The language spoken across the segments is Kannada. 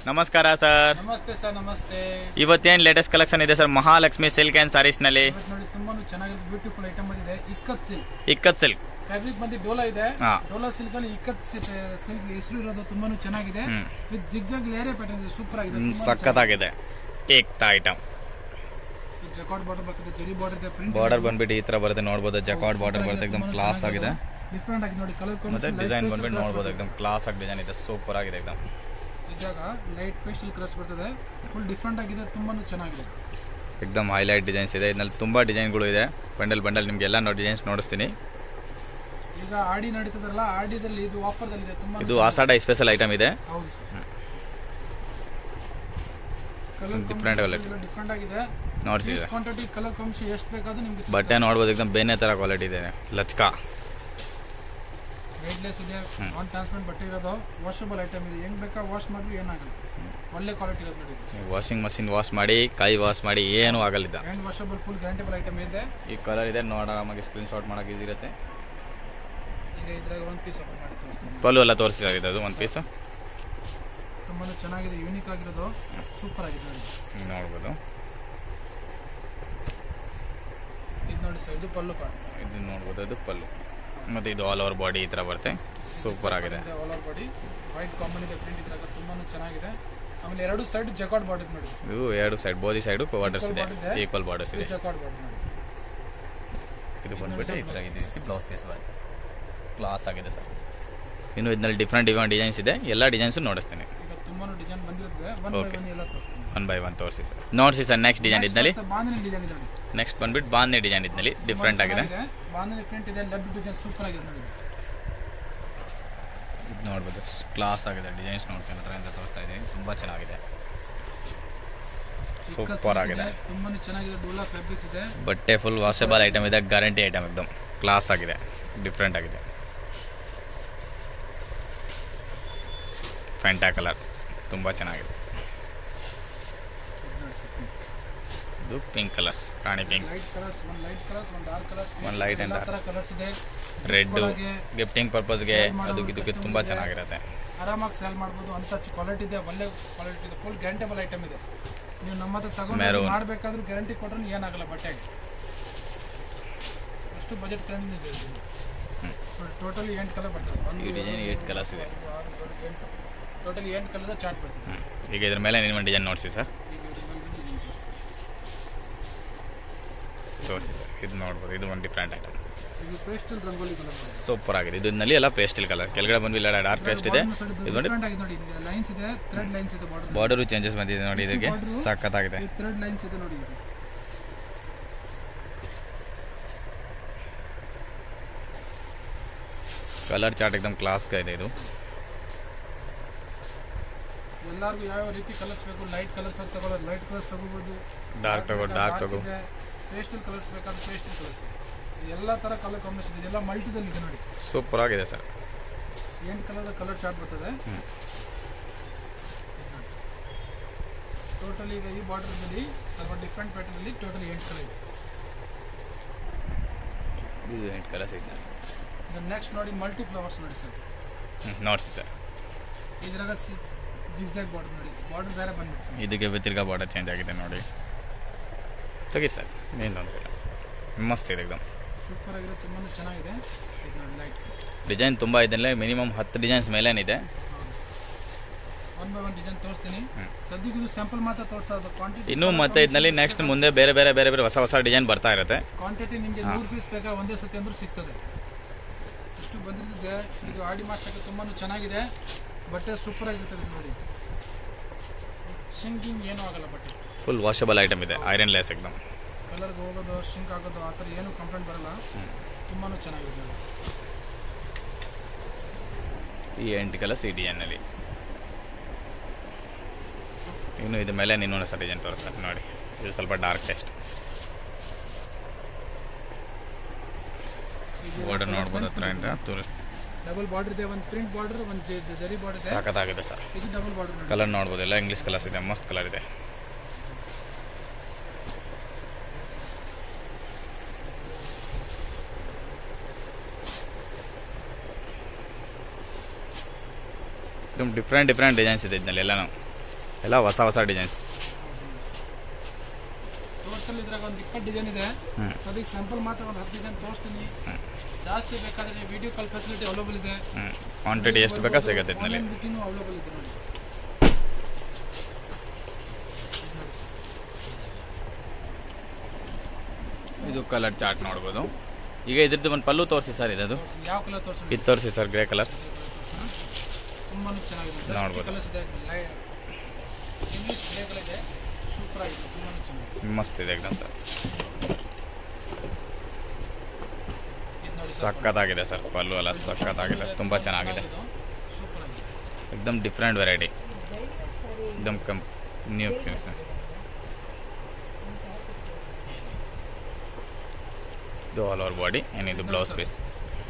ನಮಸ್ಕಾರ ಸರ್. ನಮಸ್ತೆ ಸರ್. ನಮಸ್ತೆ. ಇವತ್ತೇನು ಲೇಟೆಸ್ಟ್ ಕಲೆಕ್ಷನ್ ಇದೆ sir Mahalakshmi silk and sarees ನಲ್ಲಿ? ನೋಡಿ ತುಂಬಾನು ಚೆನ್ನಾಗಿರೋ ಬ್ಯೂಟಿಫುಲ್ ಐಟಮ್ ಬಂದಿದೆ. ಇಕ್ಕತ್ ಸಿಲ್ಕ್ ಫ್ಯಾಬ್ರಿಕ್ ಬಂದು ಡೋಲಾ ಇದೆ. ಡೋಲಾ ಸಿಲ್ಕ್ ಅಲ್ಲಿ ಇಕ್ಕತ್ ಸಿಲ್ಕ್ ಹೆಸರು ಇರೋದು ತುಂಬಾನು ಚೆನ್ನಾಗಿದೆ. ವಿತ್ ಜಿಗ್ಜಾಗ್ ಲೇಯರ್ ಪ್ಯಾಟರ್ನ್ ಇದೆ. ಸೂಪರ್ ಆಗಿದೆ. ಸಖತ್ತಾಗಿದೆ. ಏಕ್ತಾ ಐಟಮ್ ಜಕಾರ್ಡ್ ಬಾರ್ಡರ್ ಬರ್ತದೆ. ಜರಿ ಬಾರ್ಡರ್ ಇದೆ. ಪ್ರಿಂಟ್ ಬಾರ್ಡರ್ ಬಂದ್ಬಿಟ್ಟು ಈ ತರ ಬರುತ್ತೆ ನೋಡಬಹುದು. ಜಕಾರ್ಡ್ ಬಾರ್ಡರ್ ಬರುತ್ತೆ. ಎಕ್ದಮ್ ಕ್ಲಾಸ್ ಆಗಿದೆ. ಡಿಫರೆಂಟ್ ಆಗಿದೆ ನೋಡಿ. ಕಲರ್ ಮತ್ತೆ ಡಿಸೈನ್ ಬಂದ್ಬಿಟ್ಟು ನೋಡಬಹುದು. ಎಕ್ದಮ್ ಕ್ಲಾಸ್ ಆಗಿ ಡಿಸೈನ್ ಇದೆ. ಸೂಪರ್ ಆಗಿದೆ. ಎಕ್ದಮ್ ಇದಾಗ ಲೈಟ್ ಪೇಸ್ಟಲ್ ಕಲರ್ಸ್ ಬರ್ತದೆ. ಫುಲ್ ಡಿಫರೆಂಟ್ ಆಗಿದೆ. ತುಂಬಾನು ಚೆನ್ನಾಗಿದೆ. ಎಕ್ದಮ್ ಹೈಲೈಟ್ ಡಿಸೈನ್ಸ್ ಇದೆ. ಇದರಲ್ಲಿ ತುಂಬಾ ಡಿಸೈನ್ಗಳು ಇದೆ. ಬಂಡಲ್ ನಿಮಗೆ ಎಲ್ಲ ಡಿಸೈನ್ಸ್ ನೋಡಿಸ್ತೀನಿ. ಈಗ ಆಡಿ ನಡೀತದಲ್ಲ, ಆಡಿದಲ್ಲಿ ಇದು ಆಫರ್ ದಲ್ಲಿ ಇದೆ. ತುಂಬಾ ಇದು ಆಷಾಢ ಸ್ಪೆಷಲ್ ಐಟಮ್ ಇದೆ. ಹೌದು ಸರ್. ಕಲರ್ ಡಿಫರೆಂಟ್ ಆಗಿದೆ. ನೋಡಿ ಕ್ವಾಂಟಿಟಿ ಕಲರ್ ಕಾಂಬಿನೇಷನ್ ಎಷ್ಟು ಬೇಕಾದ್ರೂ ನಿಮಗೆ ಬಟ್ಟೆ ನೋಡಬಹುದು. ಎಕ್ದಮ್ ಬೇನೆ ತರ ಕ್ವಾಲಿಟಿ ಇದೆ. ಲಚ್ಕಾ ವೇಟ್ಲೆಸ್ ಇದೆ. ನಾನ್ ಟ್ರಾನ್ಸ್ಪರೆಂಟ್ ಬಟ್ಟೆ ಇರೋದು. ವಾಷಬಲ್ ಐಟಮ್ ಇದೆ. ಹೆಂಗ್ ಬೇಕಾ ವಾಶ್ ಮಾಡಿದ್ರು ಏನಾಗಲ್ಲ. ಒಳ್ಳೆ ಕ್ವಾಲಿಟಿ ಇರೋದು ನೋಡಿ. ವಾಷಿಂಗ್ ಮಷಿನ್ ವಾಶ್ ಮಾಡಿ ಕೈ ವಾಶ್ ಮಾಡಿ ಏನು ಆಗಲ್ಲ. ಹ್ಯಾಂಡ್ ವಾಷಬಲ್ ಫುಲ್ ಗ್ಯಾರಂಟಿಬಲ್ ಐಟಮ್ ಇದೆ. ಈ ಕಲರ್ ಇದೆ ನೋಡ, ನಮಗೆ ಸ್ಕ್ರೀನ್ ಶಾಟ್ ಮಾಡಕ್ಕೆ ಈಸಿ ಇರುತ್ತೆ. ಈಗ ಇದ್ರಾಗ ಒಂದು ಪೀಸ್ ಓಪನ್ ಮಾಡಿ ತೋರಿಸ್ತೀನಿ. ಪಲ್ಲು ಎಲ್ಲ ತೋರಿಸಿದಾಗಿದೆ. ಅದು ಒಂದು ಪೀಸ್ ತುಂಬಾನೇ ಚೆನ್ನಾಗಿದೆ. ಯೂನಿಕ್ ಆಗಿರೋದು. ಸೂಪರ್ ಆಗಿದೆ ನೋಡಿ. ನೋಡ್ಬೋದು. ಇದು ನೋಡಿ ಸರ್, ಇದು ಪಲ್ಲು ಪಾರ್ಟ್. ಇದು ನೋಡ್ಬೋದು. ಅದು ಪಲ್ಲು. ಮತ್ತೆ ಇದು ಆಲ್ ಓವರ್ ಬಾಡಿ ಈ ತರ ಬರುತ್ತೆ. ಸೂಪರ್ ಆಗಿದೆ. All over body white combination ಇದೆ. ಪ್ರಿಂಟ್ ಇದ್ರಾಗ ತುಂಬಾನೇ ಚೆನ್ನಾಗಿದೆ. ಆಮೇಲೆ ಎರಡು ಸೈಡ್ ಜಕಾರ್ಡ್ ಬಾರ್ಡರ್ ನೋಡಿ. ಇದು ಎರಡು ಸೈಡ್ ಬೋದಿ ಸೈಡ್ ಬಾರ್ಡರ್ಸ್ ಇದೆ. ಈಕ್ವಲ್ ಬಾರ್ಡರ್ಸ್ ಇದೆ. ಜಕಾರ್ಡ್ ಬಾರ್ಡರ್ ನೋಡಿ. ಇದು ಬಂದ್ಬಿಟ್ಟು ಈ ತರ ಇದೆ. ಬ್ಲೌಸ್ ಪೀಸ್ ಬರುತ್ತೆ. ಕ್ಲಾಸ್ ಆಗಿದೆ ಸರ್. ಇನ್ನು ಇದರಲ್ಲಿ ಡಿಫ್ರೆಂಟ್ ಡಿಸೈನ್ಸ್ ಇದೆ. ಎಲ್ಲ ಡಿಸೈನ್ಸ್ ನೋಡಿಸ್ತೀನಿ. ಈಗ ತುಂಬಾನು ಡಿಸೈನ್ ಬಂದಿರುತ್ತೆ. ಎಲ್ಲ ತೋರಿಸ್ತೀನಿ. ಒನ್ ಬೈ ಒನ್ ತೋರಿಸಿ ಸರ್. ನೋಡಿಸಿ ಸರ್. ನೆಕ್ಸ್ಟ್ ಡಿಸೈನ್ ಇದ್ದಲ್ಲಿ ಬಾಂಧನಿ ಡಿಸೈನ್ ಇದೆ ನೋಡಿ. ನೆಕ್ಸ್ಟ್ ಬಂದ್ಬಿಟ್ಟು ಬಾಂಧನಿ ಡಿಸೈನ್ ಇದ್ದಲ್ಲಿ ಡಿಫ್ರೆಂಟ್ ಆಗಿದೆ. ಬಾಂಧನಿ ಪ್ರಿಂಟ್ ಇದೆ. ಲಡ್ಡು ಡಿಸೈನ್ ಸೂಪರ್ ಆಗಿದೆ ನೋಡಿ. ಇದು ನೋಡ್ಬೋದು. ಕ್ಲಾಸ್ ಆಗಿದೆ. ಡಿಸೈನ್ಸ್ ನೋಡ್ತೀನಿ ಹತ್ರ ಅಂತ ತೋರಿಸ್ತಾ ಇದ್ದೀನಿ. ತುಂಬಾ ಚೆನ್ನಾಗಿದೆ. ಸೂಪರ್ ಆಗಿದೆ. ತುಂಬಾನೇ ಚೆನ್ನಾಗಿದೆ. ಡೋಲಾ ಫ್ಯಾಬ್ರಿಕ್ಸ್ ಇದೆ. ಬಟ್ಟೆ ಫುಲ್ ವಾಷಬಲ್ ಐಟಮ್ ಇದೆ. Guarantee item. ಎಕ್ದಮ್ ಕ್ಲಾಸ್ ಆಗಿದೆ. ಡಿಫ್ರೆಂಟ್ ಆಗಿದೆ. ಫ್ಯಾಂಟಾ ಕಲರ್ ತುಂಬಾ ಚೆನ್ನಾಗಿದೆ. ಇದು pink colours. Rani pink. Light colours, ಒಂದು ಲೈಟ್ ಕಲರ್ಸ್, ಒಂದು ಡಾರ್ಕ್ ಕಲರ್ಸ್, ಒಂದು ಲೈಟ್ ಅಂಡ್ ತರ ಕಲರ್ಸ್ ಇದೆ. ರೆಡ್ ಗಿಫ್ಟಿಂಗ್ ಪರ್ಪಸ್ಗೆ ಅದಕ್ಕೆ ತುಂಬಾ ಚೆನ್ನಾಗಿರುತ್ತೆ. ಆರಾಮಾಗಿ ಸೇಲ್ ಮಾಡಬಹುದು. ಅಂತ ಕ್ವಾಲಿಟಿ ಇದೆ. ಒಳ್ಳೆ ಕ್ವಾಲಿಟಿ ಇದೆ. ಫುಲ್ ಗ್ಯಾರಂಟೇಬಲ್ ಐಟಮ್ ಇದೆ. ನೀವು ನಮ್ಮ ಹತ್ರ ತಗೊಂಡು ಮಾಡಬೇಕಾದ್ರೂ ಗ್ಯಾರಂಟಿ ಕೊಟ್ಟರೆ ಏನಾಗಲ್ಲ ಬಟ್ಟೆಗೆ. ಅಷ್ಟು ಬಜೆಟ್ ಫ್ರೆಂಡ್ಲಿ ಇದೆ. ಟೋಟಲಿ 8 ಕಲರ್ ಬರ್ತದೆ. ಈ ಡಿಸೈನ್ 8 ಕಲರ್ಸ್ ಇದೆ. ಟೋಟಲಿ 8 ಕಲರ್ ಚಾರ್ಟ್ ಬರ್ತದೆ. ಈಗ ಇದ್ರ ಮೇಲೆ ನಿಮ್ಮ ಡಿಸೈನ್ ನೋಡಿಸಿ ಸರ್. ತೋರಿಸಿ ಸರ್. ಇದು ನೋಡ್ಬೋದು. ಇದು ಒಂದು ಡಿಫ್ರೆಂಟ್ ಐಟಮ್. ಇದು ಪೇಸ್ಟಲ್ ರಂಗೋಲಿ ಕಲರ್ ಸೂಪರ್ ಆಗಿದೆ. ಇದನ್ನಲ್ಲಿ ಎಲ್ಲ ಪೇಸ್ಟಲ್ ಕಲರ್. ಕೆಳಗಡೆ ಬಂದು ಇಲ್ಲ ಡಾರ್ಕ್ ಪೇಸ್ಟ್ ಇದೆ. ಇದು ನೋಡಿ ಲೈನ್ಸ್ ಇದೆ. ಥ್ರೆಡ್ ಲೈನ್ಸ್ ಇದೆ. ಬಾರ್ಡರ್ ಚೇಂಜಸ್ ಬಂದಿದೆ ನೋಡಿ. ಇದಕ್ಕೆ ಸಖತ್ತಾಗಿದೆ. ಥ್ರೆಡ್ ಲೈನ್ಸ್ ಇದೆ ನೋಡಿ. ಕಲರ್ ಚಾರ್ಟ್ ಎಕ್ದಮ್ ಕ್ಲಾಸ್ ಇದೆ. ಇದು ಎಲ್ಲರಿಗೂ ಯಾವ ರೀತಿ ಕಲರ್ಸ್ ಬೇಕು. ಲೈಟ್ ಕಲರ್ಸ್ ತಗೊಳ್ಳೋದು ಲೈಟ್ ಕಲರ್ಸ್ ತಗೋಬಹುದು. ಡಾರ್ಕ್ ತಗೋ. ಪೇಸ್ಟಲ್ ಕಲರ್ಸ್ ಬೇಕಾದ್ರೆ ಪೇಸ್ಟಲ್ ಕಲರ್ಸ್. ಎಲ್ಲ ತರ ಕಲರ್ ಕಾಂಬಿನೇಷನ್ ಇದೆ. ಎಲ್ಲ ಮಲ್ಟಿದಲ್ಲಿ ಇದೆ ನೋಡಿ. ಸೂಪರ್ ಆಗಿದೆ ಸರ್. 8 ಕಲರ್ ಚಾರ್ಟ್ ಬರ್ತದೆ. ಟೋಟಲಿ ಈಗ ಈ ಬಾರ್ಡರ್ದಲ್ಲಿ ಸ್ವಲ್ಪ ಡಿಫ್ರೆಂಟ್ ಪ್ಯಾಟರ್ನ್ ಅಲ್ಲಿ ಟೋಟಲಿ 8 ಕಲರ್ ಇದೆ. ಇದು 8 ಕಲರ್ಸ್ ಇದೆ. ನೆಕ್ಸ್ಟ್ ನೋಡಿ ಮಲ್ಟಿ ಫ್ಲವರ್ಸ್ ನೋಡಿ ಸರ್. ನೋಡಿಸಿ ಸರ್. ಇದ್ರಾಗ ಜಿಗ್ಜಾಗ್ ಬಾರ್ಡರ್ ನೋಡಿ. ಬಾರ್ಡರ್ ಬೇರೆ ಬಂದ್ಬಿಟ್ಟು ಇದಕ್ಕೆ ತಿರ್ಗಾ ಬಾರ್ಡರ್ ಚೇಂಜ್ ಆಗಿದೆ ನೋಡಿ. ತೆಗಿ ಸರ್. ಏನೊಂದು ಮಸ್ತ್ ಇದೆ. ಎಕ್ದಮ್ ಸೂಪರ್ ಆಗಿದೆ. ತುಂಬಾ ಚೆನ್ನಾಗಿದೆ. ಲೈಟ್ ಡಿಸೈನ್ ತುಂಬ ಇದೆ. ಮಿನಿಮಮ್ 10 ಡಿಸೈನ್ಸ್ ಮೇಲೇನಿದೆ. ಒನ್ ಬೈ ಒನ್ ಡಿಸೈನ್ ತೋರಿಸ್ತೀನಿ. ಸದ್ಯಕ್ಕೆ ಇದು ಸ್ಯಾಂಪಲ್ ಮಾತ್ರ ತೋರಿಸೋದು. ಕ್ವಾಂಟಿಟಿ ಇನ್ನು ಮತ್ತೆ ಇದರಲ್ಲಿ ನೆಕ್ಸ್ಟ್ ಮುಂದೆ ಬೇರೆ ಹೊಸ ಡಿಸೈನ್ ಬರ್ತಾ ಇರುತ್ತೆ. ಕ್ವಾಂಟಿಟಿ ನಿಮಗೆ 100 ಪೀಸ್ ಬೇಕಾ ಒಂದೇ ಸತಿ ಅಂದ್ರೂ ಸಿಗ್ತದೆ. ಇಷ್ಟು ಬಂದಿದೆ. ಇದು ಆಡಿ ಮಾಸ್ಟರ್ಗೆ ತುಂಬಾ ಚೆನ್ನಾಗಿದೆ. ಬಟ್ಟೆ ಸೂಪರ್ ಆಗಿರ್ತದೆ ನೋಡಿ. ಶಿಂಕಿಂಗ್ ಏನೂ ಆಗಲ್ಲ. ಬಟ್ಟೆ ಫುಲ್ ವಾಷಬಲ್ ಐಟಮ್ ಇದೆ. Ironless. ಎಕ್ದಮ್ ಕಲರ್ಗೆ ಹೋಗೋದು ಶಿಂಕ್ ಆಗೋದು ಆ ಥರ ಏನು ಕಂಪ್ಲೇಂಟ್ ಬರಲ್ಲ. ತುಂಬಾ ಚೆನ್ನಾಗಿದೆ. ಈ 8 ಕಲರ್ಸ್ ಈ ಡಿಸೈನಲ್ಲಿ. ಇನ್ನು ಇದ್ರ ಮೇಲೆ ಇನ್ನೊಂದು ಸರ್ ಡಿಸೈನ್ ತೋರಿಸ್ತಾರೆ ನೋಡಿ. ಇದು ಸ್ವಲ್ಪ ಡಾರ್ಕ್ ಟೆಸ್ಟ್. ಬಾರ್ಡರ್ ನೋಡ್ಬೋದು ಹತ್ರ ಇಂದ ತೋರಿಸ್ತೀನಿ. ಡಬಲ್ ಬಾರ್ಡರ್ ಇದೆ. ಒಂದು ಪ್ರಿಂಟ್ ಬಾರ್ಡರ್, ಒಂದು ಜರಿ ಬಾರ್ಡರ್ ಇದೆ. ಸಖತ್ತಾಗಿದೆ ಸರ್. ಇದು ಡಬಲ್ ಬಾರ್ಡರ್. ಕಲರ್ ನೋಡ್ಬೋದು. ಎಲ್ಲ ಇಂಗ್ಲೀಷ್ ಕಲರ್ಸ್ ಇದೆ. ಮಸ್ತ್ ಕಲರ್ ಇದೆ. ಡಿಫ್ರೆಂಟ್ ಡಿಸೈನ್ಸ್ ಇದೆ ಇದನ್ನೆಲ್ಲ. ಎಲ್ಲ ಹೊಸ ಹೊಸ ಡಿಸೈನ್ಸ್. ಟೋಟಲ್ ಇದ್ರಾಗ ಒಂದು 20 ಡಿಸೈನ್ ಇದೆ. ಅದಕ್ಕೆ ಸ್ಯಾಂಪಲ್ ಮಾತ್ರ ಒಂದು 10 ಡಿಸೈನ್ ತೋರಿಸ್ತೀನಿ. ಜಾಸ್ತಿ ಬೇಕಾದರೆ ವಿಡಿಯೋ ಕಾಲ್ ಫೆಸಿಲಿಟಿ ಅವೈಲೇಬಲ್ ಇದೆ. ಕ್ವಾಂಟಿಟಿ ಎಷ್ಟು ಬೇಕಾ ಸಿಗುತ್ತೆ ಇದರಲ್ಲಿ. ಬುಕಿಂಗ್ ಅವೈಲೇಬಲ್ ಇದೆ ನೋಡಿ. ಇದು ಕಲರ್ ಚಾರ್ಟ್ ನೋಡ್ಬೋದು. ಈಗ ಇದ್ರದ್ದು ಒಂದು ಪಲ್ಲು ತೋರಿಸಿ ಸರ್. ಇದು ಯಾವ ಕಲರ್ ತೋರಿಸಿ? ಇದು ತೋರಿಸಿ ಸರ್, ಗ್ರೇ ಕಲರ್. ತುಂಬಾ ಚೆನ್ನಾಗಿದೆ. ನೋಡ್ಬೋದು. ಕಲರ್ಸ್ ಇದೆ, ಇಂಗ್ಲಿಷ್ ಗ್ರೇ ಕಲರ್ ಇದೆ. ಸೂಪರ್ ಆಗಿದೆ, ತುಂಬಾ ಚೆನ್ನಾಗಿದೆ. ಮಸ್ತ್ ಇದೆ ಏಕದಮ್ ಸರ್. ಇದು ನೋಡಿ ಸಖತ್ತಾಗಿದೆ ಸರ್. ಪಲ್ಲು ಎಲ್ಲ ಸಖತ್ತಾಗಿದೆ, ತುಂಬ ಚೆನ್ನಾಗಿದೆ. ಸೂಪರ್ ಆಗಿದೆ. एकदम डिफरेंट वेराइटी, एकदम न्यू पीस. ಇದು ಆಲ್ ಓವರ್ ಬಾಡಿ and ಇದು ಬ್ಲೌಸ್ ಪೀಸ್.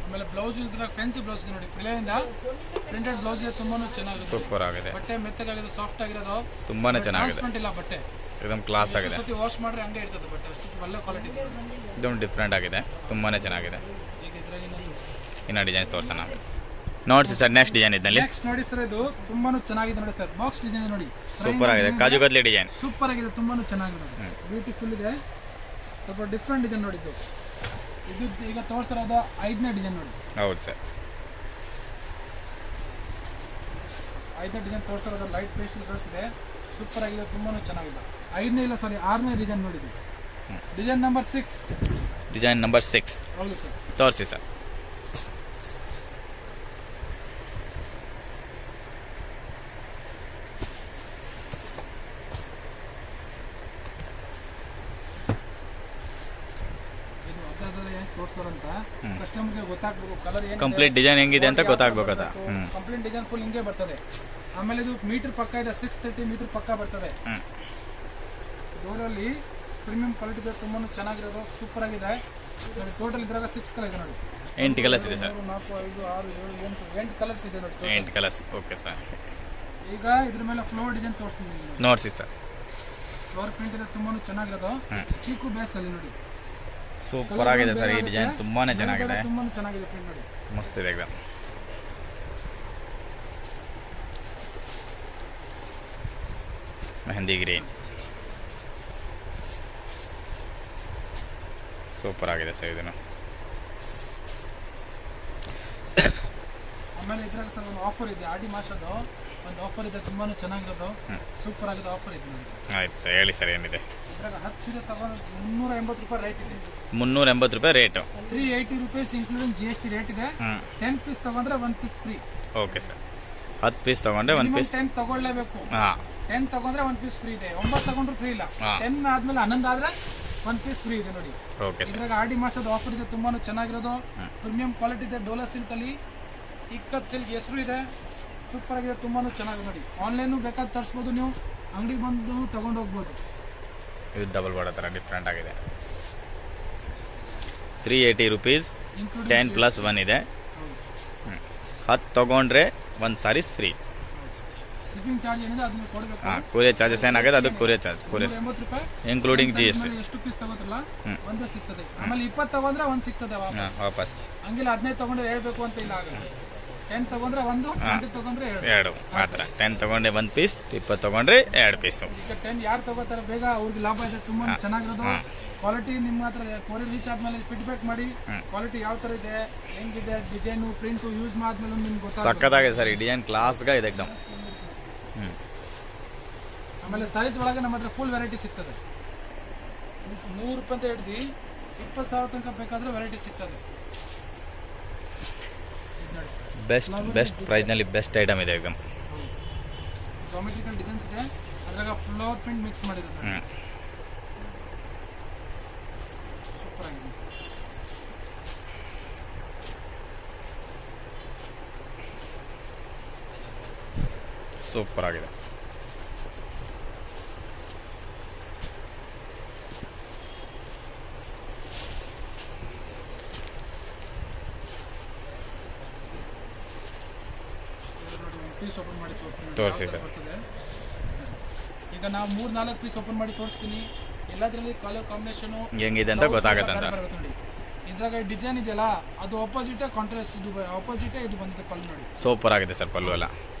ಆಮೇಲೆ ಬ್ಲೌಸ್ ಇದ್ರ ಫ್ಯಾನ್ಸಿ ಬ್ಲೌಸ್ ಇದೆ ನೋಡಿ. ಪ್ಲೇಯಿಂದ ಪ್ರಿಂಟೆಡ್ ಬ್ಲೌಸ್ ಇದೆ, ತುಂಬಾನು ಚೆನ್ನಾಗಿದೆ. ಸೂಪರ್ ಆಗಿದೆ. ಬಟ್ಟೆ ಮೆತ್ತಗಾಗಿದೆ, ಸಾಫ್ಟ್ ಆಗಿರೋದು. ತುಂಬಾನೇ ಚೆನ್ನಾಗಿದೆ. ಟ್ರಾನ್ಸ್ಪರೆಂಟ್ ಇಲ್ಲ ಬಟ್ಟೆ. एकदम ಕ್ಲಾಸ್ ಆಗಿದೆ. ಸತಿ ವಾಶ್ ಮಾಡ್ರೆ ಹಂಗೆ ಇರ್ತದೆ ಬಟ್ಟೆ. ಅಷ್ಟು ಒಳ್ಳೆ ಕ್ವಾಲಿಟಿ ಇದೆ. एकदम ಡಿಫರೆಂಟ್ ಆಗಿದೆ, ತುಂಬಾನೇ ಚೆನ್ನಾಗಿದೆ. ಈಗ ಇದರಲ್ಲಿ ಇನ್ನ ಡಿಸೈನ್ಸ್ ತೋರಿಸೋಣ. ನೋಡಿ ಸರ್, ನೆಕ್ಸ್ಟ್ ಡಿಸೈನ್ ಇದ್ದಲ್ಲಿ. ನೆಕ್ಸ್ಟ್ ನೋಡಿ ಸರ್, ಇದು ತುಂಬಾನು ಚೆನ್ನಾಗಿದೆ ನೋಡಿ ಸರ್. ಬಾಕ್ಸ್ ಡಿಸೈನ್ ನೋಡಿ, ಸೂಪರ್ ಆಗಿದೆ. ಕಾಜು ಕತ್ಲಿ ಡಿಸೈನ್ ಸೂಪರ್ ಆಗಿದೆ, ತುಂಬಾನು ಚೆನ್ನಾಗಿದೆ. ಬ್ಯೂಟಿಫುಲ್ ಇದೆ, ಸ್ವಲ್ಪ ಡಿಫ್ರೆಂಟ್ ಇದೆ ನೋಡಿ. ಇದು ಈಗ ತೋರಿಸ್ತಿರೋದು 5ನೇ ಡಿಸೈನ್ ನೋಡಿ. ಹೌದು ಸರ್, 5ನೇ ಡಿಸೈನ್ ತೋರಿಸ್ತಿರೋದು. ಲೈಟ್ ಪೇಸ್ಟಲ್ ಕಲರ್ಸ್ ಇದೆ, ಸೂಪರ್ ಆಗಿದೆ, ತುಂಬಾನು ಚೆನ್ನಾಗಿದೆ. 5ನೇ ಇಲ್ಲ ಸಾರಿ 6ನೇ ಡಿಸೈನ್ ನೋಡಿ. Design number 6. Design number 6. ಹೌದು ಸರ್, ತೋರಿಸಿ ಸರ್. ತೋರಿಸ್ತಾರಂತ ಕಸ್ಟಮರ್ಗೆ ಗೊತ್ತಾಗ್ಬೇಕು ಕಲರ್ ಏನು, ಕಂಪ್ಲೀಟ್ ಡಿಸೈನ್ ಹೆಂಗಿದೆ ಅಂತ ಗೊತ್ತಾಗ್ಬೇಕು. ಅದ ಕಂಪ್ಲೀಟ್ ಡಿಸೈನ್ ಫುಲ್ ಹಿಂಗೆ ಬರ್ತದೆ. ಆಮೇಲೆ ಇದು ಮೀಟರ್ ಪಕ್ಕ ಇದೆ, 630 ಮೀಟರ್ ಪಕ್ಕ ಬರ್ತದೆ. ಡೋರಲ್ಲಿ ಪ್ರೀಮಿಯಂ ಕ್ವಾಲಿಟಿ ಇದೆ, ತುಂಬಾ ಚೆನ್ನಾಗಿರೋದು, ಸೂಪರ್ ಆಗಿದೆ ನೋಡಿ. ಟೋಟಲ್ ಇದ್ರಾಗ 6 ಕಲರ್ ಇದೆ ನೋಡಿ. 8 ಕಲರ್ಸ್ ಇದೆ ಸರ್. 4, 5, 6, 7, 8 ಕಲರ್ಸ್ ಇದೆ ನೋಡಿ. 8 ಕಲರ್ಸ್. Okay sir. ಈಗ ಇದ್ರ ಮೇಲೆ ಫ್ಲವರ್ ಡಿಸೈನ್ ತೋರಿಸ್ತೀನಿ ನೋಡಿಸಿ ಸರ್. ಫ್ಲವರ್ ಪ್ರಿಂಟ್ ಇದೆ, ತುಂಬಾ ಚೆನ್ನಾಗಿರೋದು. ಚೀಕು ಬೇಸ್ ಅಲ್ಲಿ ನೋಡಿ, ಸೂಪರ್ ಆಗಿದೆ ಸರ್. ಈ ಡಿಸೈನ್ ತುಂಬಾನೇ ಚೆನ್ನಾಗಿದೆ, ತುಂಬಾನೇ ಚೆನ್ನಾಗಿದೆ ಪ್ರಿಂಟ್ ನೋಡಿ. ಮಸ್ತ್ ಇದೆ एकदम. ಮೆಹಂದಿ ಗ್ರೀನ್ ಸೂಪರ್ ಆಗಿದೆ ಸರ್. ಇದನ್ನು ಆಮೇಲೆ ಇದ್ರಾಗ ಸರ್ ಒಂದು ಆಫರ್ ಇದೆ, ಆಡಿ ಮಾಸದ್ದು ಒಂದು ಆಫರ್ ಇದೆ, ತುಂಬಾನು ಚೆನ್ನಾಗಿರೋದು, ಸೂಪರ್ ಆಗಿದೆ ಆಫರ್ ಇದೆ ನೋಡಿ. ಆಯ್ತು ಸರ್, ಹೇಳಿ ಸರ್ ಏನಿದೆ. ಇದ್ರಾಗ 10 ಸೀರೆ ತಗೊಂಡು 380 ರೂಪಾಯಿ ರೇಟ್ ಇದೆ. 380 ರೂಪಾಯಿ rate. 380 rupees including GST rate ಇದೆ. 10 ಪೀಸ್ ತಗೊಂಡ್ರೆ 1 piece free. Okay sir. 10 piece ತಗೊಂಡ್ರೆ 1 ಪೀಸ್. 10 ತಗೊಳ್ಳೇಬೇಕು. 10 ತಗೊಂಡ್ರೆ 1 ಪೀಸ್ ಫ್ರೀ ಇದೆ. 9 ತಗೊಂಡ್ರು ಫ್ರೀ ಇಲ್ಲ. 10 ಆದ್ಮೇಲೆ 11 ಆದ್ರೆ 1 ಪೀಸ್ ಫ್ರೀ ಇದೆ ನೋಡಿ. Okay sir. ಇದ್ರಾಗ ಆಡಿ ಮಾಸದ ಆಫರ್ ಇದೆ, ತುಂಬಾನು ಚೆನ್ನಾಗಿರೋದು, ಪ್ರೀಮಿಯಂ ಕ್ವಾಲಿಟಿ ಇದೆ. ಡೋಲಾ ಸಿಲ್ಕ್ ಅಲ್ಲಿ ಇಕ್ಕತ್ ಸಿಲ್ಕ್ ಹೆಸರು ಇದೆ, ಸೂಪರ್ ಆಗಿದೆ, ತುಂಬಾನು ಚೆನ್ನಾಗಿದೆ ನೋಡಿ. ಆನ್ಲೈನ್ ಬೇಕಾದ್ರೆ ತರಿಸ್ಬೋದು, ನೀವು ಅಂಗಡಿಗೆ ಬಂದು ತಗೊಂಡು ಹೋಗ್ಬೋದು. ಇದು ಡಬಲ್ ಬಾರ್ಡರ್ ಥರ ಡಿಫ್ರೆಂಟ್ ಆಗಿದೆ. 380 ರೂಪೀಸ್, 10 + 1 ಇದೆ. 10 ತಗೊಂಡ್ರೆ 1 ಸಾರೀಸ್ ಫ್ರೀ. ಶಿಪ್ಪಿಂಗ್ ಚಾರ್ಜ್ ಏನಿದೆ ಅದನ್ನ ಕೊಡಬೇಕು. ಕೊರಿಯರ್ ಚಾರ್ಜಸ್ ಏನಾಗಿದೆ ಅದು ಕೊರಿಯರ್ ಚಾರ್ಜ್. 80 ರೂಪಾಯಿ ಇನ್ಕ್ಲೂಡಿಂಗ್ GST. ಎಷ್ಟು ಪೀಸ್ ತಗೋತಿರಲ್ಲ ಒಂದೇ ಸಿಗ್ತದೆ. ಆಮೇಲೆ 20 ತಗೊಂಡ್ರೆ 1 ಸಿಗ್ತದೆ ವಾಪಸ್. ಹಂಗಿಲ್ಲ 15 ತಗೊಂಡ್ರೆ ಹೇಳ್ಬೇಕು ಅಂತ ಇಲ್ಲ, ಆಗಲ್ಲ. 10 ತಗೊಂಡ್ರೆ 1, 20 ತಗೊಂಡ್ರೆ 2 ಮಾತ್ರ. 10 ತಗೊಂಡ್ರೆ 1 ಪೀಸ್, 20 ತಗೊಂಡ್ರೆ 2 ಪೀಸು. ಈಗ 10 ಯಾರು ತಗೋತಾರೆ ಬೇಗ ಅವ್ರಿಗೆ ಲಾಭ ಇದೆ, ತುಂಬಾ ಚೆನ್ನಾಗಿರೋದು. ಕ್ವಾಲಿಟಿ ನಿಮ್ಮ ಹತ್ರ ಕೊರಿಯರ್ ರೀಚ್ ಆದ್ಮೇಲೆ ಫೀಡ್ಬ್ಯಾಕ್ ಮಾಡಿ, ಕ್ವಾಲಿಟಿ ಯಾವ ತರ ಇದೆ, ಹೆಂಗಿದೆ, ಡಿಸೈನು, ಪ್ರಿಂಟು ಯೂಸ್ ಮಾಡಿದ್ಮೇಲೆ ನಿಮ್ಗೆ ಗೊತ್ತಾಗುತ್ತೆ. ಸಕ್ಕತ್ತಾಗಿದೆ ಸರ್, ಈ ಡಿಸೈನ್ ಕ್ಲಾಸ್ಗೆ ಇದೆ एकदम. ಆಮೇಲೆ ಸೈಜ್ ಒಳಗೆ ನಮ್ಮ ಹತ್ರ ಫುಲ್ ವೆರೈಟಿ ಸಿಗ್ತದೆ. 100 ರೂಪಾಯಿ ಅಂತ ಹಿಡ್ದು 20,000 ತನಕ ಬೇಕಾದ್ರೆ ವೆರೈಟಿ ಸಿಗ್ತದೆ. ಬೆಸ್ಟ್ ಪ್ರೈಸ್ನಲ್ಲಿ ಬೆಸ್ಟ್ ಐಟಮ್ ಇದೆ एकदम. ಜಾಮೆಟ್ರಿಕಲ್ ಡಿಸೈನ್ಸ್ ಇದೆ, ಅದ್ರಾಗ ಫ್ಲವರ್ ಪ್ರಿಂಟ್ ಮಿಕ್ಸ್ ಮಾಡಿರೋದು, ಸೂಪರ್ ಆಗಿದೆ. ಸೂಪರ್ ಆಗಿದೆ. ಪೀಸ್ ಓಪನ್ ಮಾಡಿ ತೋರಿಸಿ ಸರ್. ಈಗ ನಾವು 3-4 ಪೀಸ್ ಓಪನ್ ಮಾಡಿ ತೋರಿಸ್ತೀನಿ. ಎಲ್ಲದರಲ್ಲಿ ಕಲರ್ ಕಾಂಬಿನೇಷನ್ ಹೆಂಗಿದೆ ಅಂತ ಗೊತ್ತಾಗುತ್ತೆ ಅಂತ. ನೋಡಿ ಇದ್ರಾಗ ಡಿಸೈನ್ ಇದೆಯಲ್ಲ ಅದು ಆಪೋಸಿಟ್ ಕಾಂಟ್ರಾಸ್ಟ್, ಇದು ಆಪೋಸಿಟ್ ಇದು ಬಂದಿದೆ ಪಲ್ಲು ನೋಡಿ. ಸೂಪರ್ ಆಗಿದೆ ಸರ್ ಪಲ್ಲು ಎಲ್ಲ.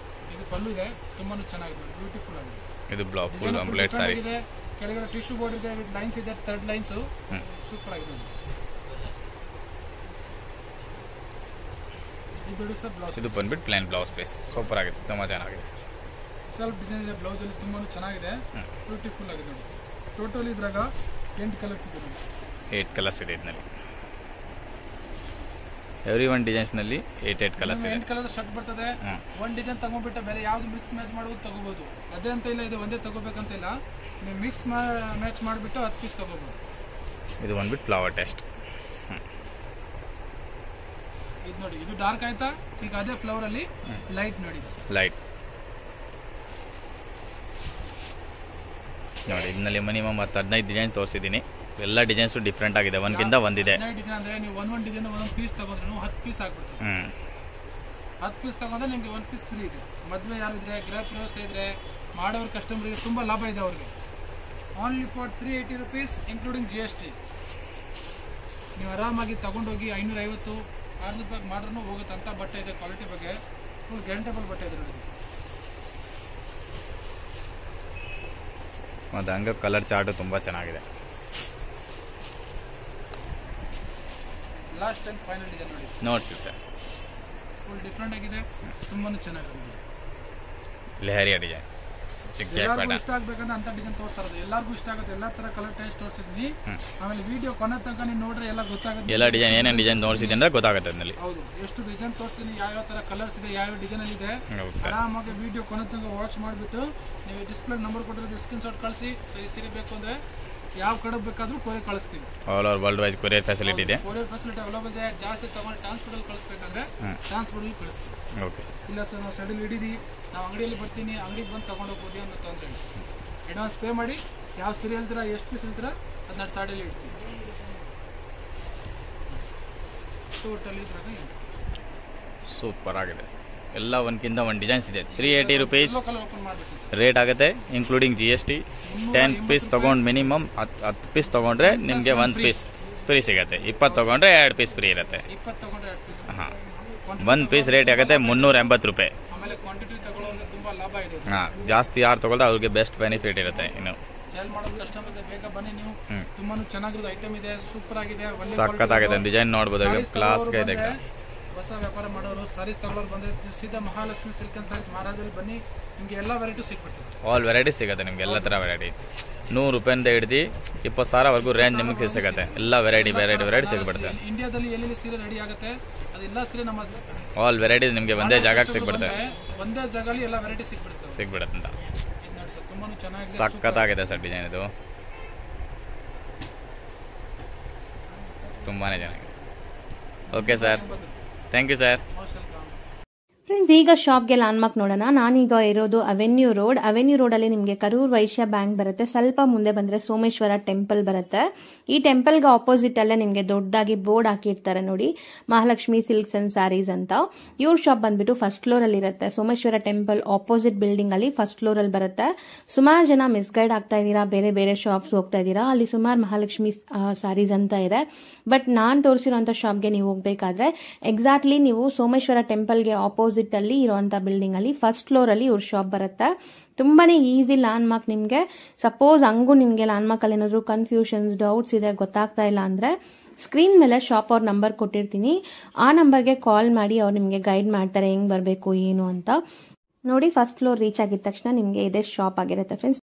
ಈಗ ಇದು ಪಲ್ಲು ಇದೆ, ತುಂಬಾನು ಚೆನ್ನಾಗಿದೆ, ಬ್ಯೂಟಿಫುಲ್ ಆಗಿದೆ. ಇದು ಫುಲ್ ಕಂಪ್ಲೀಟ್ ಸಾರೀಸ್. ಕೆಳಗಡೆ ಟಿಶ್ಯೂ ಬೋರ್ಡ್ ಇದೆ, ವಿತ್ ಲೈನ್ಸ್ ಇದೆ, ಥರ್ಡ್ ಲೈನ್ಸ್ ಸೂಪರ್ ಆಗಿದೆ. ಇದು ಸರ್ ಬ್ಲೌಸ್, ಇದು ಬಂದ್ಬಿಟ್ಟು ಪ್ಲೇನ್ ಬ್ಲೌಸ್ ಪೀಸ್, ಸೂಪರ್ ಆಗಿದೆ, ತುಂಬಾ ಚೆನ್ನಾಗಿದೆ ಸರ್. ಸ್ವಲ್ಪ ಡಿಸೈನ್ ಇದೆ ಬ್ಲೌಸ್ ಅಲ್ಲಿ, ತುಂಬಾ ಚೆನ್ನಾಗಿದೆ, ಬ್ಯೂಟಿಫುಲ್ ಆಗಿದೆ ನೋಡಿ. ಟೋಟಲ್ ಇದ್ರಾಗ 8 ಕಲರ್ಸ್ ಇದೆ ನೋಡಿ. 8 ಕಲರ್ಸ್ ಇದೆ ಇದರಲ್ಲಿ. ಎವ್ರಿ ಒನ್ ಡಿಸೈನ್ಸ್ ನಲ್ಲಿ 8 ಕಲರ್ಸ್ ಇದೆ. 8 ಕಲರ್ ಶರ್ಟ್ ಬರ್ತದೆ. ಒಂದು ಡಿಸೈನ್ ತಗೊಂಡ್ಬಿಟ್ಟು ಬೇರೆ ಯಾವ್ದು ಮಿಕ್ಸ್ ಮ್ಯಾಚ್ ಮಾಡೋದು ತಗೋಬಹುದು. ಅದೇ ಅಂತ ಇಲ್ಲ, ಇದು ಒಂದೇ ತಗೋಬೇಕಂತ ಇಲ್ಲ, ನೀವು ಮಿಕ್ಸ್ ಮ್ಯಾಚ್ ಮಾಡಿಬಿಟ್ಟು 10 ಪೀಸ್ ತಗೋಬಹುದು. ಇದು ಬಂದ್ಬಿಟ್ಟು ಫ್ಲವರ್ ಟೆಸ್ಟ್. ಇದು ನೋಡಿ, ಇದು ಡಾರ್ಕ್ ಆಯ್ತಾ, ಈಗ ಅದೇ ಫ್ಲವರ್ ಅಲ್ಲಿ ಲೈಟ್ ನೋಡಿ, ಲೈಟ್ ನೋಡಿ. ಇದರಲ್ಲಿ ಮಿನಿಮಮ್ 15 ಡಿಸೈನ್ ತೋರಿಸಿದ್ದೀನಿ. ಎಲ್ಲ ಡಿಸೈನ್ಸ್ ಡಿಫ್ರೆಂಟ್ ಆಗಿದೆ, ಒಂದ್ಕಿಂತ ಒಂದಿದೆ. ಡಿಸೈನ್ ಅಂದ್ರೆ ನೀವು ಒಂದೊಂದು ಡಿಸೈನ್ ಒಂದೊಂದು ಪೀಸ್ ತಗೊಂಡ್ರು 10 ಪೀಸ್ ಆಗ್ಬಿಡ್ತದೆ. 10 ಪೀಸ್ ತಗೊಂಡ್ರೆ ನಿಮಗೆ 1 ಪೀಸ್ ಫ್ರೀ ಇದೆ. ಮದುವೆ ಯಾರಿದ್ರೆ, ಗೃಹ ಪ್ರವೇಶ ಇದ್ರೆ ಮಾಡೋರು ಕಸ್ಟಮರ್ಗೆ ತುಂಬಾ ಲಾಭ ಇದೆ ಅವ್ರಿಗೆ. Only for 380 rupees including GST. ನೀವು ಆರಾಮಾಗಿ ತಗೊಂಡೋಗಿ 550 600 ರೂಪಾಯಿ ಮಾಡ್ರೂ ಹೋಗುತ್ತೆ ಅಂತ ಬಟ್ಟೆ ಇದೆ. ಕ್ವಾಲಿಟಿ ಬಗ್ಗೆ ಫುಲ್ ಗ್ಯಾರಂಟೇಬಲ್ ಬಟ್ಟೆ ಇದೆ ನೋಡಿ. ಮತ್ತು ಹಂಗೆ ಕಲರ್ ಚಾರ್ಟು ತುಂಬ ಚೆನ್ನಾಗಿದೆ. ಲಾಸ್ಟ್ ಅಂಡ್ ಫೈನಲ್ ಡಿಸೈನ್ ನೋಡಿ, ನೋಡ್ಸಿರುತ್ತೆ, ಫುಲ್ ಡಿಫ್ರೆಂಟ್ ಆಗಿದೆ, ತುಂಬಾ ಚೆನ್ನಾಗಿದೆ. ಲೆಹರಿಯಾ ಡಿಸೈನ್, ಎಲ್ಲರಿಗೂ ಇಷ್ಟ ಆಗ್ಬೇಕಂದ್ರೆ ಅಂತ ಡಿಸೈನ್ ತೋರಿಸ್ತಾ ಇರೋದು. ಎಲ್ಲರಿಗೂ ಇಷ್ಟ ಆಗುತ್ತೆ, ಎಲ್ಲ ತರ ಕಲರ್ ಟೇಸ್ಟ್ ತೋರಿಸಿದ್ವಿ. ಆಮೇಲೆ ವಿಡಿಯೋ ಕೊನೆ ತನಕ ನೀವು ನೋಡ್ರೆ ಎಲ್ಲ ಗೊತ್ತಾಗುತ್ತೆ. ಎಲ್ಲ ಡಿಸೈನ್ ಏನೇನು ಡಿಸೈನ್ ತೋರಿಸಿದೆ ಅಂದ್ರೆ ಗೊತ್ತಾಗುತ್ತೆ ಅದರಲ್ಲಿ. ಹೌದು, ಎಷ್ಟು ಡಿಸೈನ್ ತೋರಿಸ್ತೀನಿ, ಯಾವ ತರ ಕಲರ್ಸ್ ಇದೆ, ಯಾವ ಡಿಸೈನ್ ಅಲ್ಲಿ ಇದೆ, ಆರಾಮಾಗಿ ವಿಡಿಯೋ ಕೊನೆ ತನಕ ವಾಚ್ ಮಾಡಿಬಿಟ್ಟು ನೀವು ಡಿಸ್ಪ್ಲೇ ನಂಬರ್ ಕೊಟ್ಟಿರೋದು ಸ್ಕ್ರೀನ್ ಶಾಟ್ ಕಳಿಸಿ. ಸರಿ ಬೇಕು ಅಂದ್ರೆ ಯಾವ ಕಡೆ ಬೇಕಾದ್ರೂ ಕೊರಿಯರ್ ಕಳಿಸ್ತೀವಿ. All over world wide courier facility ಇದೆ. ಕೊರಿಯರ್ ಫೆಸಿಲಿಟಿ ಅವೈಲೇಬಲ್ ಇದೆ. ಜಾಸ್ತಿ ತಗೊಂಡು ಟ್ರಾನ್ಸ್ಪೋರ್ಟ್ ಅಲ್ಲಿ ಕಳಿಸ್ಬೇಕಂದ್ರೆ ಟ್ರಾನ್ಸ್ಪೋರ್ಟ್ ಅಲ್ಲಿ ಕಳಿಸ್ತೀವಿ. Okay sir. ಇಲ್ಲ ಸರ್, ನಾವು ಶೆಡ್ಯೂಲ್ ಹಿಡೀರಿ, ನಾವು ಅಂಗಡಿಯಲ್ಲಿ ಬರ್ತೀನಿ, ಅಂಗಡಿಗೆ ಬಂದು ತಗೊಂಡು ಹೋಗ್ಬೋದು ಅನ್ನೋ ತೊಂದರೆ ಇಲ್ಲ. ಅಡ್ವಾನ್ಸ್ ಪೇ ಮಾಡಿ, ಯಾವ ಸೀರೆ ಹೇಳ್ತೀರಾ, ಎಷ್ಟು ಪೀಸ್ ಹೇಳ್ತೀರಾ ಅದನ್ನ ಸಾಡಿಯಲ್ಲಿ ಇಡ್ತೀವಿ. ಟೋಟಲಿ ಸೂಪರ್ ಆಗಿದೆ ಸರ್. ಎಲ್ಲ ಒಂದ್ಕಿಂತ ಒಂದು ಡಿಸೈನ್ಸ್ ಇದೆ. 380 rupees ಕಲರ್ ಓಪನ್ ಮಾಡ್ಬೇಕು ರೇಟ್ ಆಗುತ್ತೆ, ಇನ್ಕ್ಲೂಡಿಂಗ್ GST. 10 ಪೀಸ್ ತೊಗೊಂಡು ಮಿನಿಮಮ್ 10 ಪೀಸ್ ತೊಗೊಂಡ್ರೆ ನಿಮಗೆ 1 ಪೀಸ್ ಫ್ರೀ ಸಿಗುತ್ತೆ. 20 ತೊಗೊಂಡ್ರೆ 2 ಪೀಸ್ ಫ್ರೀ ಇರುತ್ತೆ. 20 ತೊಗೊಂಡ್ರೆ 2 ಪೀಸ್. ಹಾಂ, 1 ಪೀಸ್ ರೇಟ್ ಆಗುತ್ತೆ 380 ರೂಪಾಯಿ. ಆಮೇಲೆ ಕ್ವಾಂಟಿಟಿ ತಗೊಳ್ಳೋರಿಗೆ ತುಂಬಾ ಲಾಭ ಇದೆ. ಹಾಂ, ಜಾಸ್ತಿ ಯಾರು ತೊಗೊಳ್ತಾ ಅವ್ರಿಗೆ ಬೆಸ್ಟ್ ಬೆನಿಫಿಟ್ ಇರುತ್ತೆ. ಇನ್ನು ಸೇಲ್ ಮಾಡೋದು ಕಸ್ಟಮರ್ ಬೇಗ ಬನ್ನಿ ನೀವು. ತುಂಬಾನು ಚೆನ್ನಾಗಿರೋದು ಐಟಮ್ ಇದೆ, ಸೂಪರ್ ಆಗಿದೆ, ಸಖತ್ತಾಗಿದೆ. ಡಿಸೈನ್ ನೋಡ್ಬೋದು, ಕ್ಲಾಸ್ಗೆ ಇದೆ. ಹೊಸ ವ್ಯಾಪಾರ ಮಾಡೋರು, ಸಾರೀಸ್ ತಗೊಳ್ಳೋರು ಬಂದ್ರೆ ಸೀದಾ ಮಹಾಲಕ್ಷ್ಮಿ ಸಿಲ್ಕ್ ಅಂಡ್ ಸಾರೀಸ್ ಮಹಾರಾಜಲ್ಲಿ ಬನ್ನಿ, ನಿಮಗೆ ಎಲ್ಲ ವೆರೈಟಿ ಸಿಗ್ಬಿಡ್ತದೆ. ಆಲ್ ವೆರೈಟಿ ಸಿಗುತ್ತೆ ನಿಮ್ಗೆ, ಎಲ್ಲ ಥರ ವೆರೈಟಿ. 100 ರೂಪಾಯಿಂದ ಹಿಡಿದು 20,000ವರೆಗೂ ರೇಂಜ್ ನಿಮಗೆ ಸಿಗುತ್ತೆ. ಎಲ್ಲ ವೆರೈಟಿ ಸಿಗ್ಬಿಡುತ್ತೆ. ಇಂಡಿಯಾದಲ್ಲಿ ಎಲ್ಲಿ ಸೀರೆ ರೆಡಿ ಆಗುತ್ತೆ ಅದೆಲ್ಲ ಸೀರೆ ನಮ್ಮ ಆಲ್ ವೆರೈಟೀಸ್ ನಿಮಗೆ ಒಂದೇ ಜಾಗಕ್ಕೆ ಸಿಗ್ಬಿಡುತ್ತೆ. ಒಂದೇ ಜಾಗದಲ್ಲಿ ಎಲ್ಲ ವೆರೈಟಿ ಸಿಗ್ಬಿಡುತ್ತೆ ಅಂತ. ನೋಡಿ ಸರ್, ತುಂಬಾನು ಚೆನ್ನಾಗಿದೆ, ಸಖತ್ತಾಗಿದೆ ಸರ್ ಡಿಸೈನ್. ಇದು ತುಂಬಾನೇ ಚೆನ್ನಾಗಿದೆ. Okay sir, thank you sir. Friends, ಈಗ ಶಾಪ್ಗೆ ಲ್ಯಾಂಡ್ಮಾರ್ಕ್ ನೋಡೋಣ. ನಾನೀಗ ಇರೋದು ಅವೆನ್ಯೂ ರೋಡಲ್ಲಿ ನಿಮಗೆ ಕರೂರ್ ವೈಶ್ಯ ಬ್ಯಾಂಕ್ ಬರುತ್ತೆ. ಸ್ವಲ್ಪ ಮುಂದೆ ಬಂದರೆ ಸೋಮೇಶ್ವರ ಟೆಂಪಲ್ ಬರುತ್ತೆ. ಈ ಟೆಂಪಲ್ಗೆ ಆಪೋಸಿಟ್ ಅಲ್ಲೇ ನಿಮಗೆ ದೊಡ್ಡದಾಗಿ ಬೋರ್ಡ್ ಹಾಕಿರ್ತಾರೆ ನೋಡಿ, ಮಹಾಲಕ್ಷ್ಮಿ ಸಿಲ್ಕ್ಸ್ ಅಂಡ್ ಸ್ಯಾರೀಸ್ ಅಂತ. ಇವ್ರ ಶಾಪ್ ಬಂದ್ಬಿಟ್ಟು ಫಸ್ಟ್ ಫ್ಲೋರಲ್ಲಿ ಇರುತ್ತೆ. ಸೋಮೇಶ್ವರ ಟೆಂಪಲ್ ಆಪೋಸಿಟ್ ಬಿಲ್ಡಿಂಗ್ ಅಲ್ಲಿ ಫಸ್ಟ್ ಫ್ಲೋರಲ್ಲಿ ಬರುತ್ತೆ. ಸುಮಾರು ಜನ ಮಿಸ್ಗೈಡ್ ಆಗ್ತಾ ಇದ್ದೀರಾ, ಬೇರೆ ಬೇರೆ ಶಾಪ್ಸ್ ಹೋಗ್ತಾ ಇದ್ದೀರಾ. ಅಲ್ಲಿ ಸುಮಾರು ಮಹಾಲಕ್ಷ್ಮಿ ಸ್ಯಾರೀಸ್ ಅಂತ ಇದೆ. ಬಟ್ ನಾನು ತೋರಿಸಿರೋಂಥ ಶಾಪ್ಗೆ ನೀವು ಹೋಗ್ಬೇಕಾದ್ರೆ ಎಕ್ಸಾಕ್ಟ್ಲಿ ನೀವು ಸೋಮೇಶ್ವರ ಟೆಂಪಲ್ಗೆ ಆಪೋಸಿಟ್ ಅಲ್ಲಿ ಇರುವಂತ ಬಿಲ್ಡಿಂಗ್ ಅಲ್ಲಿ ಫಸ್ಟ್ ಫ್ಲೋರ್ ಅಲ್ಲಿ ಇವ್ರ ಶಾಪ್ ಬರುತ್ತೆ. ತುಂಬಾನೇ ಈಸಿ ಲ್ಯಾಂಡ್ಮಾರ್ಕ್. ನಿಮಗೆ ಸಪೋಸ್ ಹಂಗೂ ನಿಮಗೆ ಲ್ಯಾಂಡ್ಮಾರ್ಕ್ ಅಲ್ಲಿ ಏನಾದ್ರು ಕನ್ಫ್ಯೂಷನ್ಸ್, ಡೌಟ್ಸ್ ಇದೆ, ಗೊತ್ತಾಗ್ತಾ ಇಲ್ಲ ಅಂದ್ರೆ ಸ್ಕ್ರೀನ್ ಮೇಲೆ ಶಾಪ್ ಅವ್ರ ನಂಬರ್ ಕೊಟ್ಟಿರ್ತೀನಿ. ಆ ನಂಬರ್ಗೆ ಕಾಲ್ ಮಾಡಿ ಅವ್ರು ನಿಮಗೆ ಗೈಡ್ ಮಾಡ್ತಾರೆ ಹೆಂಗ್ ಬರಬೇಕು ಏನು ಅಂತ. ನೋಡಿ, ಫಸ್ಟ್ ಫ್ಲೋರ್ ರೀಚ್ ಆಗಿದ ತಕ್ಷಣ ನಿಮಗೆ ಇದೇ ಶಾಪ್ ಆಗಿರುತ್ತೆ ಫ್ರೆಂಡ್ಸ್.